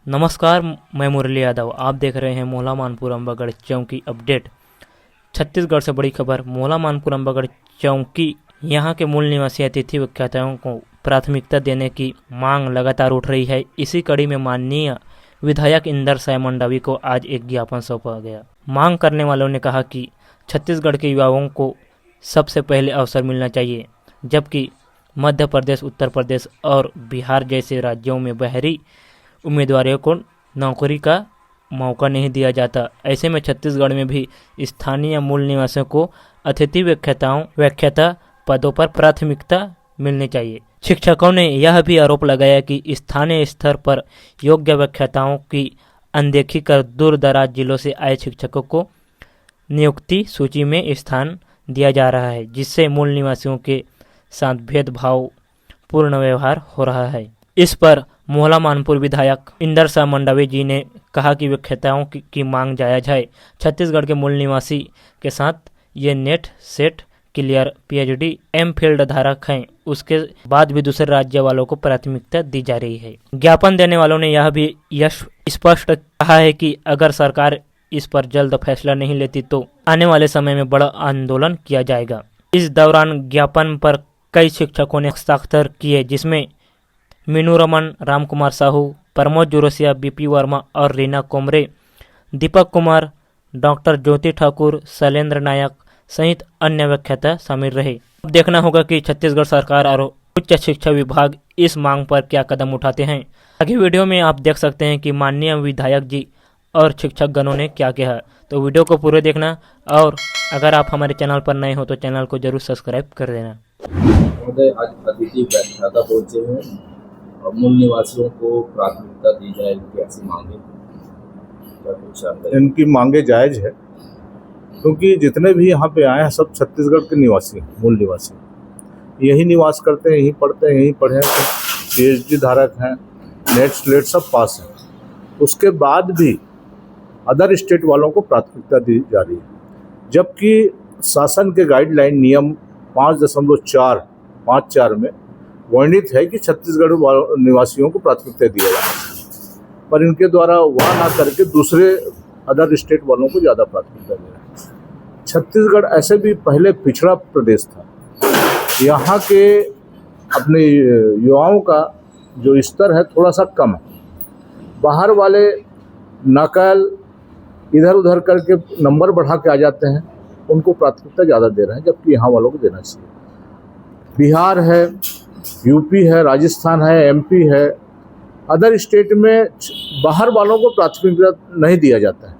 नमस्कार, मैं मुरली यादव। आप देख रहे हैं मोहला मानपुर अम्बागढ़ चौकी अपडेट। छत्तीसगढ़ से बड़ी खबर। मोहला मानपुर अम्बागढ़ चौकी यहां के मूल निवासी अतिथि व्याख्याताओं को प्राथमिकता देने की मांग लगातार उठ रही है। इसी कड़ी में माननीय विधायक इंदर साय मंडावी को आज एक ज्ञापन सौंपा गया। मांग करने वालों ने कहा कि छत्तीसगढ़ के युवाओं को सबसे पहले अवसर मिलना चाहिए, जबकि मध्य प्रदेश, उत्तर प्रदेश और बिहार जैसे राज्यों में बाहरी उम्मीदवारों को नौकरी का मौका नहीं दिया जाता। ऐसे में छत्तीसगढ़ में भी स्थानीय मूल निवासियों को अतिथि व्याख्याता पदों पर प्राथमिकता मिलनी चाहिए। शिक्षकों ने यह भी आरोप लगाया कि स्थानीय स्तर पर योग्य व्याख्याताओं की अनदेखी कर दूर दराज जिलों से आए शिक्षकों को नियुक्ति सूची में स्थान दिया जा रहा है, जिससे मूल निवासियों के साथ भेदभाव पूर्ण व्यवहार हो रहा है। इस पर मोहला मानपुर विधायक इंदर साय मंडावी जी ने कहा कि व्याख्याताओं की मांग जायज है। छत्तीसगढ़ के मूल निवासी के साथ ये net set clear PhD MPhil धारक हैं, उसके बाद भी दूसरे राज्य वालों को प्राथमिकता दी जा रही है। ज्ञापन देने वालों ने यह भी स्पष्ट कहा है कि अगर सरकार इस पर जल्द फैसला नहीं लेती तो आने वाले समय में बड़ा आंदोलन किया जाएगा। इस दौरान ज्ञापन पर कई शिक्षकों ने हस्ताक्षर किए, जिसमें मीनू रमन, राम कुमार साहू, प्रमोद जोरसिया, बीपी वर्मा और रीना कोमरे, दीपक कुमार, डॉक्टर ज्योति ठाकुर, शैलेंद्र नायक सहित अन्य व्याख्याता शामिल रहे। अब देखना होगा कि छत्तीसगढ़ सरकार और उच्च शिक्षा विभाग इस मांग पर क्या कदम उठाते हैं। आगे वीडियो में आप देख सकते हैं कि माननीय विधायक जी और शिक्षक गणों ने क्या कहा। तो वीडियो को पूरे देखना, और अगर आप हमारे चैनल पर नए हो तो चैनल को जरूर सब्सक्राइब कर देना। आज अतिथि व्याख्याता पहुंचे हैं, मूल निवासियों को प्राथमिकता दी जाए, इनकी ऐसी मांगे क्या कुछ जानते हैं? इनकी मांगे जायज़ है, क्योंकि जितने भी यहाँ पे आए हैं सब छत्तीसगढ़ के निवासी हैं, मूल निवासी यही निवास करते हैं, यहीं पढ़ते हैं, यहीं पढ़े हैं, पीएचडी धारक हैं, नेट स्लेट सब पास हैं। उसके बाद भी अदर स्टेट वालों को प्राथमिकता दी जा रही है, जबकि शासन के गाइडलाइन नियम 5.4 में वर्णित है कि छत्तीसगढ़ निवासियों को प्राथमिकता दिया जाना चाहिए, पर इनके द्वारा वह ना करके दूसरे अदर स्टेट वालों को ज़्यादा प्राथमिकता दे रहे हैं। छत्तीसगढ़ ऐसे भी पहले पिछड़ा प्रदेश था। यहाँ के अपने युवाओं का जो स्तर है थोड़ा सा कम है। बाहर वाले नकल इधर उधर करके नंबर बढ़ा के आ जाते हैं, उनको प्राथमिकता ज़्यादा दे रहे हैं, जबकि यहाँ वालों को देना चाहिए। बिहार है, यूपी है, राजस्थान है, एमपी है, अदर स्टेट में बाहर वालों को प्राथमिकता नहीं दिया जाता है,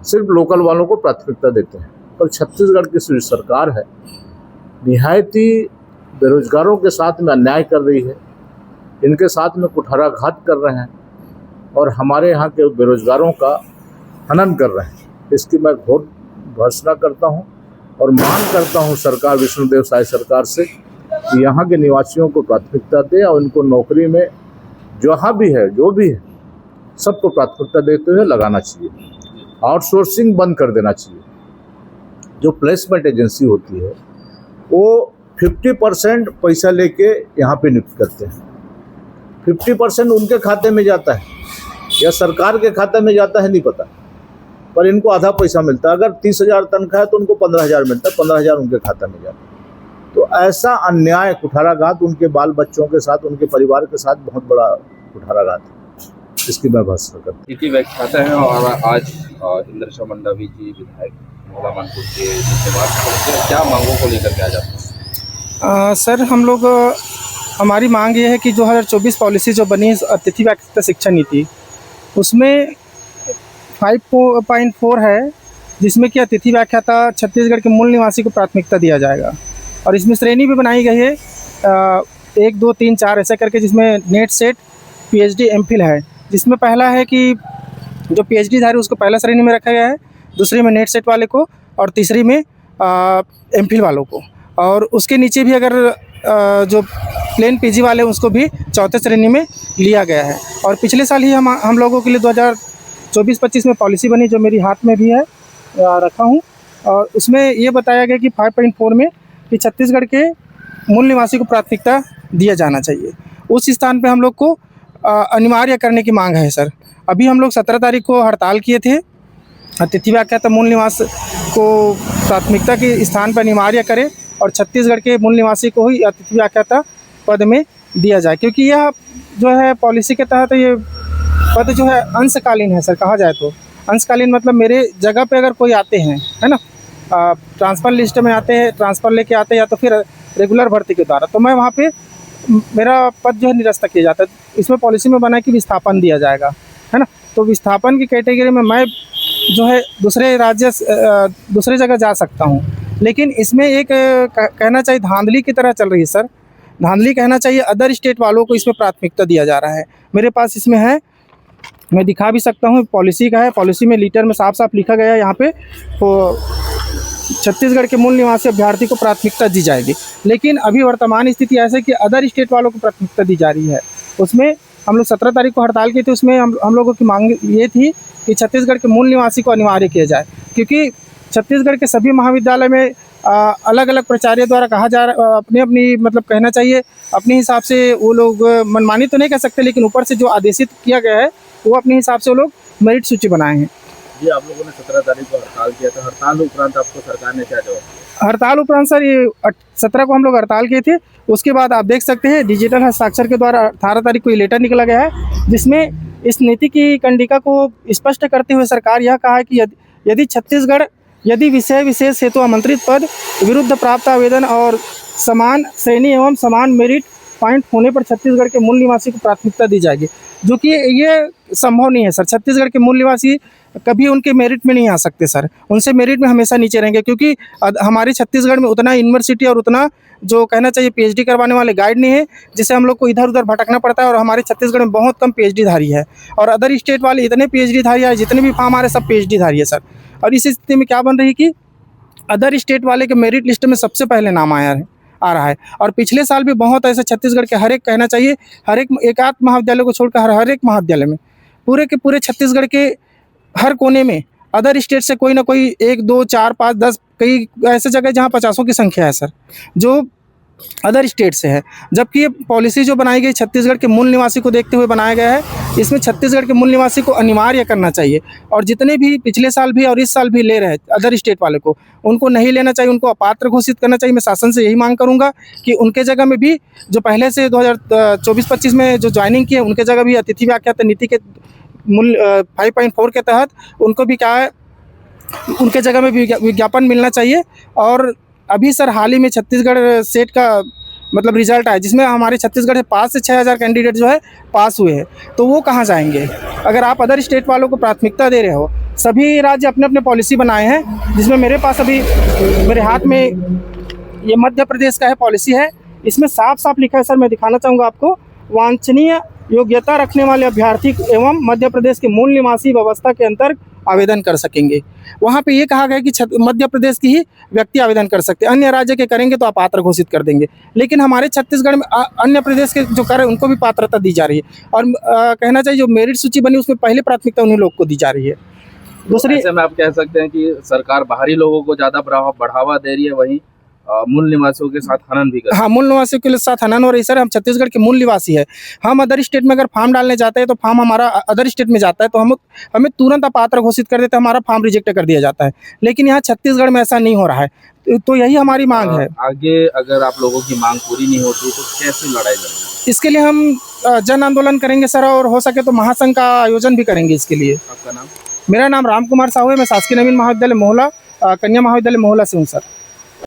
सिर्फ लोकल वालों को प्राथमिकता देते हैं। पर छत्तीसगढ़ की सरकार है निहायत ही बेरोजगारों के साथ में अन्याय कर रही है, इनके साथ में कुठाराघात कर रहे हैं और हमारे यहाँ के बेरोजगारों का हनन कर रहे हैं। इसकी मैं घोर भर्त्सना करता हूँ और मांग करता हूँ सरकार, विष्णुदेव साय सरकार से, कि यहाँ के निवासियों को प्राथमिकता दे और उनको नौकरी में जहाँ भी है, जो भी है, सबको प्राथमिकता देते हुए लगाना चाहिए। आउटसोर्सिंग बंद कर देना चाहिए। जो प्लेसमेंट एजेंसी होती है वो 50% पैसा लेके यहाँ पे नियुक्त करते हैं। 50% उनके खाते में जाता है या सरकार के खाते में जाता है, नहीं पता, पर इनको आधा पैसा मिलता है। अगर 30,000 तनख्वाह है तो उनको 15,000 मिलता है, 15,000 उनके खाता में जाता है। तो ऐसा अन्याय, कुठाराघात उनके बाल बच्चों के साथ, उनके परिवार के साथ बहुत बड़ा कुठाराघात है। इसकी मैं भर्त्सना करता हूँ। अतिथि व्याख्याता हैं और आज इंदर साय मंडावी जी विधायक मोहला मानपुर के जिम्मेवार, क्या मांगों को लेकर के आ जाते हैं? सर, हम लोग हमारी मांग ये है कि 2024 पॉलिसी जो बनी अतिथि व्याख्याता शिक्षा नीति, उसमें 5.4 है, जिसमें कि अतिथि व्याख्याता छत्तीसगढ़ के मूल निवासी को प्राथमिकता दिया जाएगा। और इसमें श्रेणी भी बनाई गई है 1, 2, 3, 4 ऐसे करके, जिसमें नेट सेट पीएचडी एमफिल है। जिसमें पहला है कि जो पीएचडी धारी उसको पहला श्रेणी में रखा गया है, दूसरी में नेट सेट वाले को और तीसरी में एमफिल वालों को, और उसके नीचे भी अगर जो प्लेन पीजी वाले उसको भी चौथे श्रेणी में लिया गया है। और पिछले साल ही हम लोगों के लिए 2024-25 में पॉलिसी बनी, जो मेरी हाथ में भी है, रखा हूँ, और उसमें ये बताया गया कि 5.4 में कि छत्तीसगढ़ के मूल निवासी को प्राथमिकता दिया जाना चाहिए। उस स्थान पे हम लोग को अनिवार्य करने की मांग है सर। अभी हम लोग 17 तारीख को हड़ताल किए थे, अतिथि व्याख्याता मूल निवास को प्राथमिकता के स्थान पर अनिवार्य करें और छत्तीसगढ़ के मूल निवासी को ही अतिथि व्याख्याता पद में दिया जाए, क्योंकि यह जो है पॉलिसी के तहत ये पद जो है अंशकालीन है सर। कहा जाए तो अंशकालीन मतलब मेरे जगह पे अगर कोई आते हैं, है ना, ट्रांसफ़र लिस्ट में आते हैं, ट्रांसफ़र लेके आते हैं या तो फिर रेगुलर भर्ती के द्वारा, तो मैं वहाँ पे मेरा पद जो है निरस्त किया जाता है। इसमें पॉलिसी में बना है कि विस्थापन दिया जाएगा, है ना। तो विस्थापन की कैटेगरी में मैं जो है दूसरे जगह जा सकता हूँ, लेकिन इसमें एक कहना चाहिए धांधली की तरह चल रही है सर। धांधली कहना चाहिए, अदर स्टेट वालों को इसमें प्राथमिकता दिया जा रहा है। मेरे पास इसमें है, मैं दिखा भी सकता हूँ, पॉलिसी का है। पॉलिसी में लीटर में साफ साफ लिखा गया है यहाँ पे, तो छत्तीसगढ़ के मूल निवासी अभ्यर्थी को प्राथमिकता दी जाएगी। लेकिन अभी वर्तमान स्थिति ऐसे कि अदर स्टेट वालों को प्राथमिकता दी जा रही है। उसमें हम लोग 17 तारीख को हड़ताल की थी, उसमें हम लोगों की मांग ये थी कि छत्तीसगढ़ के मूल निवासी को अनिवार्य किया जाए, क्योंकि छत्तीसगढ़ के सभी महाविद्यालय में अलग अलग प्राचार्य द्वारा कहा जा रहा, अपनी मतलब कहना चाहिए अपने हिसाब से वो लोग मनमानी तो नहीं कह सकते, लेकिन ऊपर से जो आदेशित किया गया है वो अपने हिसाब से वो लोग मेरिट सूची बनाए हैं। जी, आप लोगों ने 17 तारीख को हड़ताल किया था, हड़ताल उपरांत आपको सरकार ने क्या जवाब दिया? हड़ताल उपरांत सर ये 17 को हम लोग हड़ताल किए थे। उसके बाद आप देख सकते हैं डिजिटल हस्ताक्षर के द्वारा 18 तारीख को ये लेटर निकला गया है, जिसमें इस नीति की कंडिका को स्पष्ट करते हुए सरकार यह कहा है कि यदि छत्तीसगढ़ विषय विशेष हेतु आमंत्रित पद विरुद्ध प्राप्त आवेदन और समान श्रेणी एवं समान मेरिट पॉइंट होने पर छत्तीसगढ़ के मूल निवासी को प्राथमिकता दी जाएगी, जो कि ये संभव नहीं है सर। छत्तीसगढ़ के मूल निवासी कभी उनके मेरिट में नहीं आ सकते सर, उनसे मेरिट में हमेशा नीचे रहेंगे, क्योंकि हमारे छत्तीसगढ़ में उतना यूनिवर्सिटी और उतना जो कहना चाहिए पीएचडी करवाने वाले गाइड नहीं है, जिससे हम लोग को इधर उधर भटकना पड़ता है। और हमारे छत्तीसगढ़ में बहुत कम पीएचडी धारी है, और अदर स्टेट वाले इतने पीएचडी धारी है, जितने भी फार्म आ रहे सब पीएचडी धारी है सर। और इस स्थिति में क्या बन रही कि अदर स्टेट वाले के मेरिट लिस्ट में सबसे पहले नाम आ रहा है। और पिछले साल भी बहुत ऐसे छत्तीसगढ़ के हर एक कहना चाहिए हर एक आध महाविद्यालय को छोड़कर हर एक महाविद्यालय में पूरे के पूरे छत्तीसगढ़ के हर कोने में अदर स्टेट से कोई ना कोई 1 2 4 5 10 कई ऐसे जगह जहाँ 50 की संख्या है सर, जो अदर स्टेट से है। जबकि ये पॉलिसी जो बनाई गई छत्तीसगढ़ के मूल निवासी को देखते हुए बनाया गया है, इसमें छत्तीसगढ़ के मूल निवासी को अनिवार्य करना चाहिए। और जितने भी पिछले साल भी और इस साल भी ले रहे हैं अदर स्टेट वाले को, उनको नहीं लेना चाहिए, उनको अपात्र घोषित करना चाहिए। मैं शासन से यही मांग करूंगा कि उनके जगह में भी जो पहले से 2024-25 में जो ज्वाइनिंग की है, उनके जगह भी अतिथि व्याख्याता नीति के मूल 5.4 के तहत उनको भी क्या है, उनके जगह में भी विज्ञापन मिलना चाहिए। और अभी सर हाल ही में छत्तीसगढ़ सेट का मतलब रिजल्ट आया, जिसमें हमारे छत्तीसगढ़ से 5 से 6,000 कैंडिडेट जो है पास हुए हैं, तो वो कहाँ जाएंगे? अगर आप अदर स्टेट वालों को प्राथमिकता दे रहे हो, सभी राज्य अपने अपने पॉलिसी बनाए हैं, जिसमें मेरे पास अभी मेरे हाथ में ये मध्य प्रदेश का है पॉलिसी है। इसमें साफ साफ लिखा है सर, मैं दिखाना चाहूँगा आपको, वांछनीय योग्यता रखने वाले अभ्यर्थी एवं मध्य प्रदेश के मूल निवासी व्यवस्था के अंतर्गत आवेदन कर सकेंगे। वहाँ पे ये कहा गया कि मध्य प्रदेश की ही व्यक्ति आवेदन कर सकते हैं, अन्य राज्य के करेंगे तो अपात्र घोषित कर देंगे। लेकिन हमारे छत्तीसगढ़ में अन्य प्रदेश के जो कर उनको भी पात्रता दी जा रही है। और कहना चाहिए जो मेरिट सूची बनी उसमें पहले प्राथमिकता उन्हीं लोग को दी जा रही है। दूसरी ऐसे में आप कह सकते हैं कि सरकार बाहरी लोगों को ज़्यादा बढ़ावा दे रही है, वहीं मूल निवासियों के साथ हनन भी कर। हाँ, मूल निवासियों के साथ हनन हो रही है सर। हम छत्तीसगढ़ के मूल निवासी है, हम अदर स्टेट में अगर फॉर्म डालने जाते हैं तो फॉर्म हमारा अदर स्टेट में जाता है, तो हमें तुरंत अपात्र घोषित कर देते हैं, हमारा फॉर्म रिजेक्ट कर दिया जाता है। लेकिन यहाँ छत्तीसगढ़ में ऐसा नहीं हो रहा है, तो यही हमारी मांग है। आगे अगर आप लोगों की मांग पूरी नहीं होती तो कैसे लड़ाई लड़ेंगे? इसके लिए हम जन आंदोलन करेंगे सर, और हो सके तो महासंघ का आयोजन भी करेंगे इसके लिए। आपका नाम? मेरा नाम राम कुमार साहू है, मैं शासकीय नवीन महाविद्यालय मोहला, कन्या महाविद्यालय मोहला से हूँ सर।